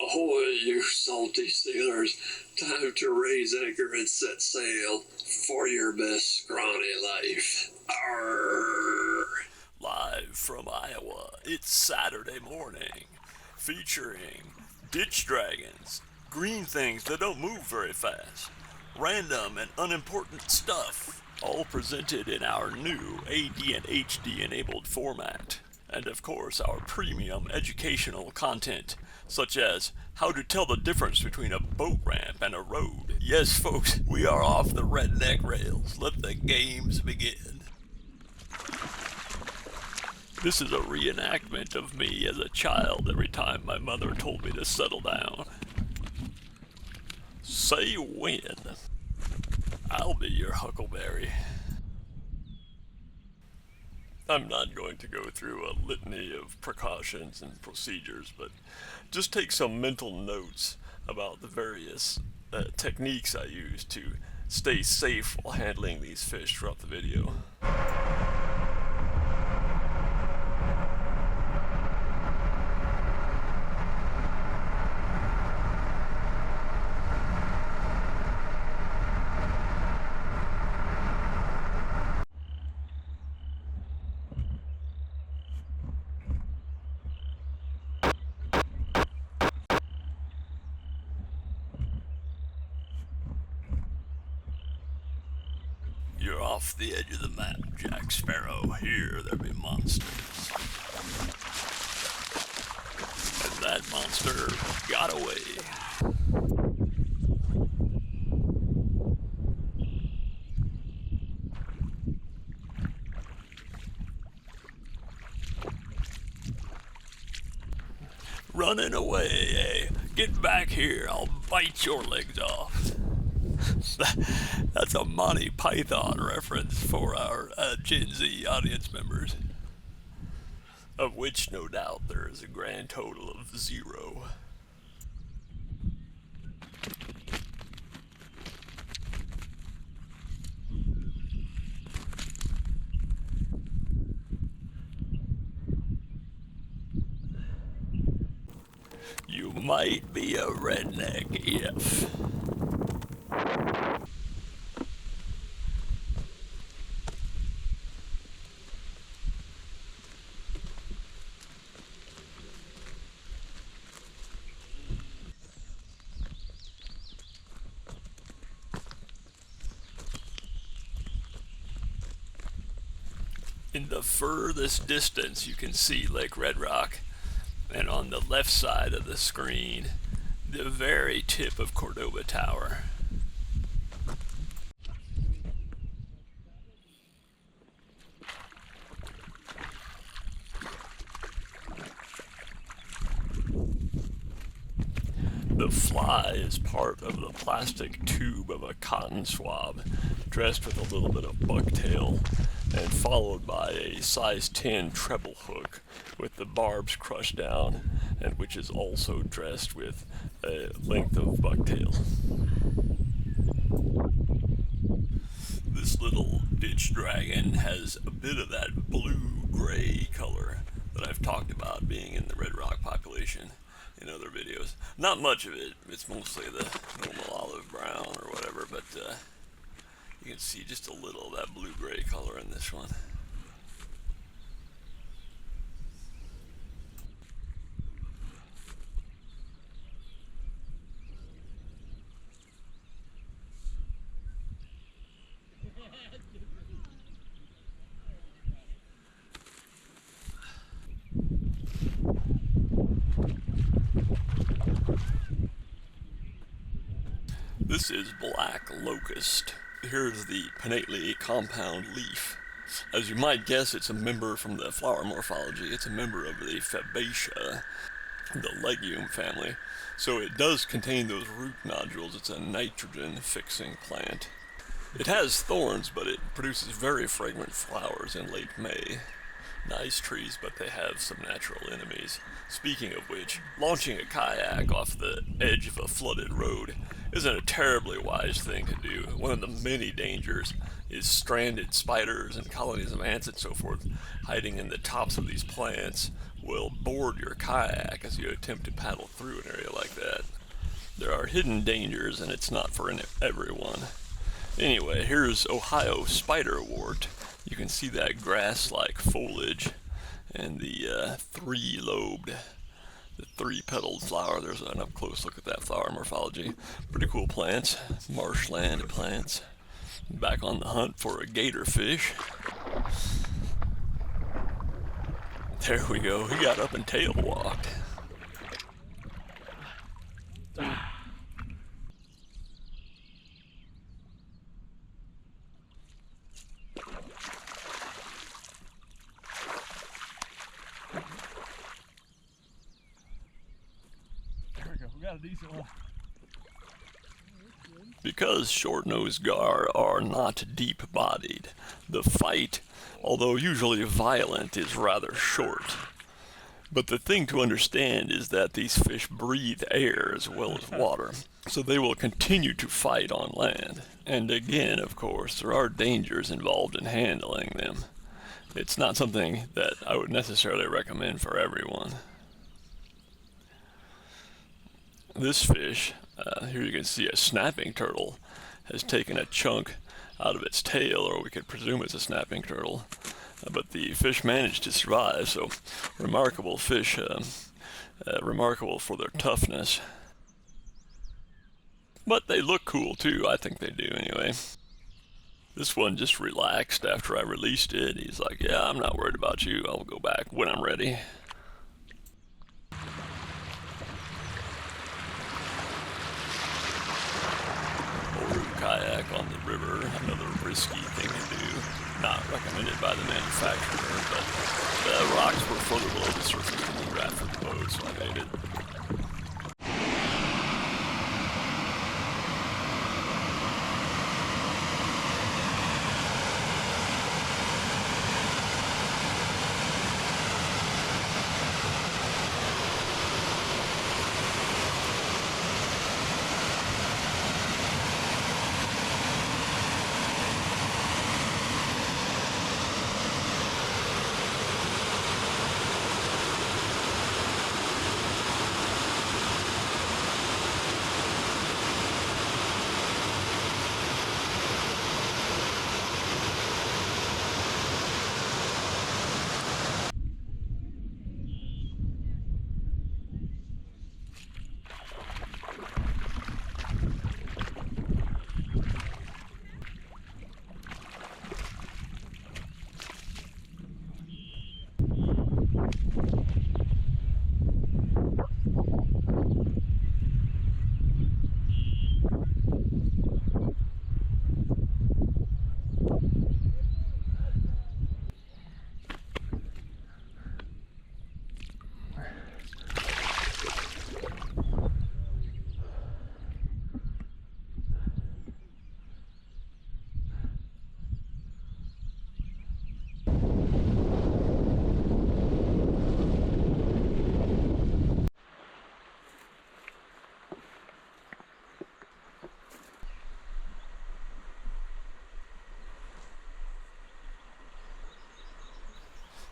Ahoy, you salty sailors. Time to raise anchor and set sail for your best scrawny life. Arr! Live from Iowa, it's Saturday morning, featuring ditch dragons, green things that don't move very fast, random and unimportant stuff, all presented in our new AD and HD enabled format. And of course, our premium educational content, such as how to tell the difference between a boat ramp and a road. Yes, folks, we are off the redneck rails. Let the games begin. This is a reenactment of me as a child every time my mother told me to settle down. Say when. I'll be your huckleberry. I'm not going to go through a litany of precautions and procedures, but just take some mental notes about the various techniques I use to stay safe while handling these fish throughout the video. You're off the edge of the map, Jack Sparrow. Here there be monsters. And that monster got away. Running away, eh? Get back here, I'll bite your legs off. That's a Monty Python reference for our Gen Z audience members, of which no doubt there is a grand total of 0. You might be a redneck if... In the furthest distance you can see Lake Red Rock, and on the left side of the screen, the very tip of Cordoba Tower. The fly is part of the plastic tube of a cotton swab, dressed with a little bit of bucktail, and followed by a size 10 treble hook with the barbs crushed down, and which is also dressed with a length of bucktail. This little ditch dragon has a bit of that blue-gray color that I've talked about being in the red rock population in other videos. Not much of it, it's mostly the normal olive brown or whatever, but you can see just a little of that blue-gray color in this one. This is black locust. Here's the pinnately compound leaf. As you might guess, it's a member from the flower morphology. It's a member of the Fabaceae, the legume family. So it does contain those root nodules. It's a nitrogen-fixing plant. It has thorns, but it produces very fragrant flowers in late May. Nice trees, but they have some natural enemies. Speaking of which, launching a kayak off the edge of a flooded road isn't a terribly wise thing to do. One of the many dangers is stranded spiders and colonies of ants and so forth hiding in the tops of these plants will board your kayak as you attempt to paddle through an area like that. There are hidden dangers, and it's not for everyone. Anyway, here's Ohio spiderwort. You can see that grass-like foliage and the three-lobed, the three-petaled flower. There's an up-close look at that flower morphology. Pretty cool plants, marshland plants. Back on the hunt for a gatorfish. There we go, he got up and tail walked. There we go, we got a decent one. Because short-nosed gar are not deep-bodied, the fight, although usually violent, is rather short. But the thing to understand is that these fish breathe air as well as water, so they will continue to fight on land. And again, of course, there are dangers involved in handling them. It's not something that I would necessarily recommend for everyone. This fish, here you can see a snapping turtle, has taken a chunk out of its tail, or we could presume it's a snapping turtle. But the fish managed to survive, so remarkable fish, remarkable for their toughness. But they look cool too, I think they do anyway. This one just relaxed after I released it. He's like, yeah, I'm not worried about you, I'll go back when I'm ready. Kayak on the river, another risky thing to do. Not recommended by the manufacturer, but the rocks were further below the surface than the draft of the boat, so I made it.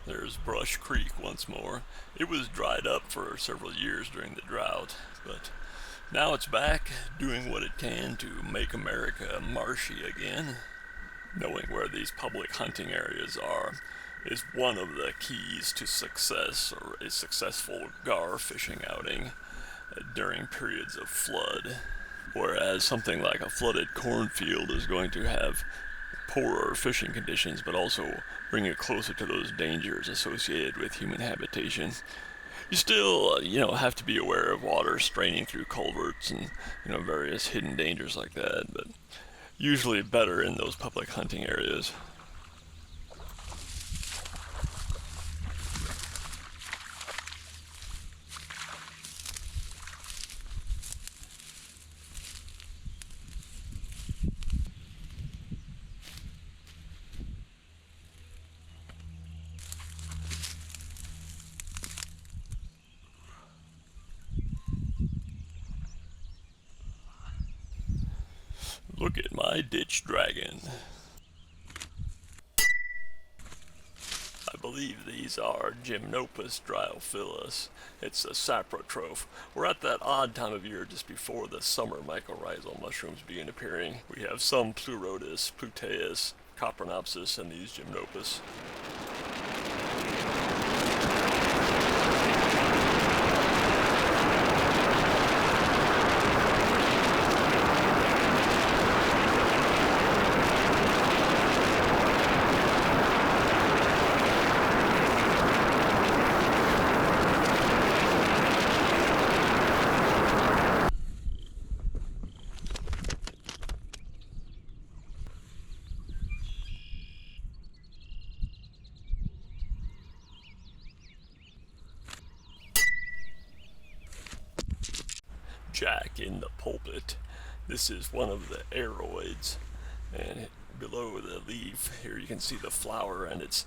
There's Brush Creek once more. It was dried up for several years during the drought, but now it's back, doing what it can to make America marshy again. Knowing where these public hunting areas are is one of the keys to success, or a successful gar fishing outing during periods of flood. Whereas something like a flooded cornfield is going to have poorer fishing conditions, but also bring it closer to those dangers associated with human habitation. You still, have to be aware of water straining through culverts and, various hidden dangers like that, but usually better in those public hunting areas. Look at my ditch dragon. I believe believe these are Gymnopus dryophilus. It's a saprotroph. We're at that odd time of year just before the summer mycorrhizal mushrooms begin appearing. We have some Pleurotus, Pluteus, Coprinopsis, and these Gymnopus. Jack in the pulpit. This is one of the aroids, and below the leaf here you can see the flower and its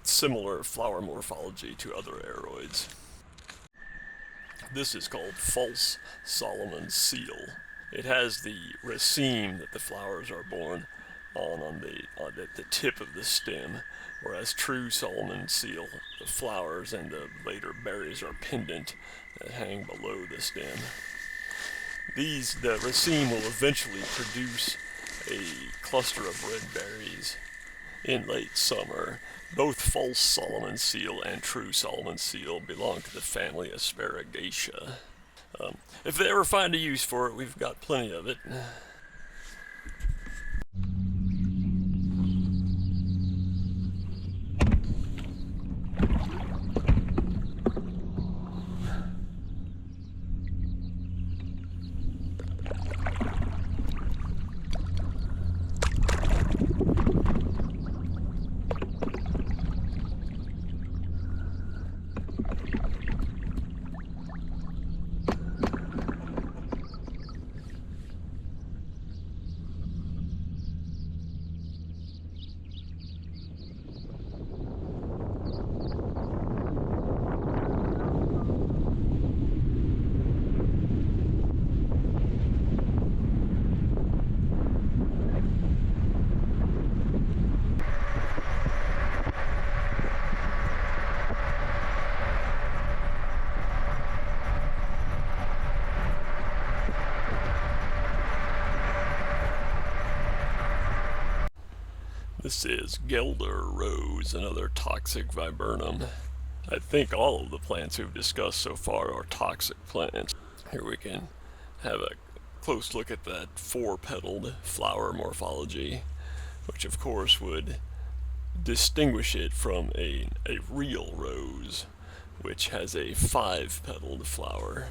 similar flower morphology to other aroids. This is called false Solomon's seal. It has the raceme that the flowers are borne on the tip of the stem, whereas true Solomon's seal, the flowers and the later berries are pendant that hang below the stem. The raceme will eventually produce a cluster of red berries in late summer. Both false Solomon's seal and true Solomon's seal belong to the family Asparagaceae. If they ever find a use for it, we've got plenty of it. This is Gelder rose, another toxic viburnum. I think all of the plants we've discussed so far are toxic plants. Here we can have a close look at that four-petaled flower morphology, which of course would distinguish it from a real rose, which has a five-petaled flower.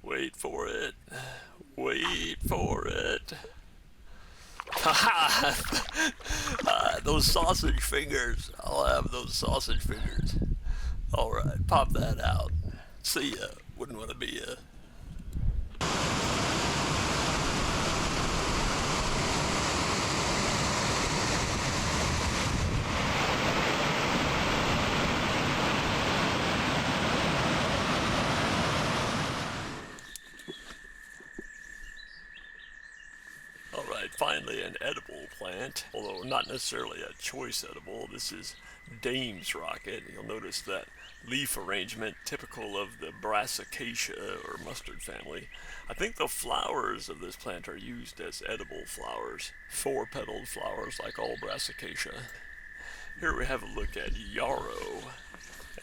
Wait for it. Wait for it. Those sausage fingers. I'll have those sausage fingers. Alright, pop that out. See ya. Wouldn't want to be ya. Finally, an edible plant, although not necessarily a choice edible. This is Dame's rocket. You'll notice that leaf arrangement typical of the Brassicaceae or mustard family. I think the flowers of this plant are used as edible flowers, four-petaled flowers like all Brassicaceae. Here we have a look at yarrow,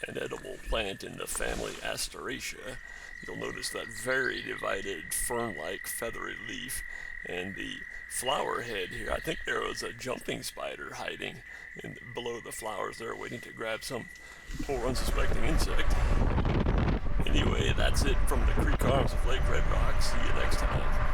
an edible plant in the family Asteraceae. You'll notice that very divided fern-like feathery leaf, and the flower head here. I think there was a jumping spider hiding below the flowers there, waiting to grab some poor unsuspecting insect. Anyway, that's it from the Creek Arms of Lake Red Rock. See you next time.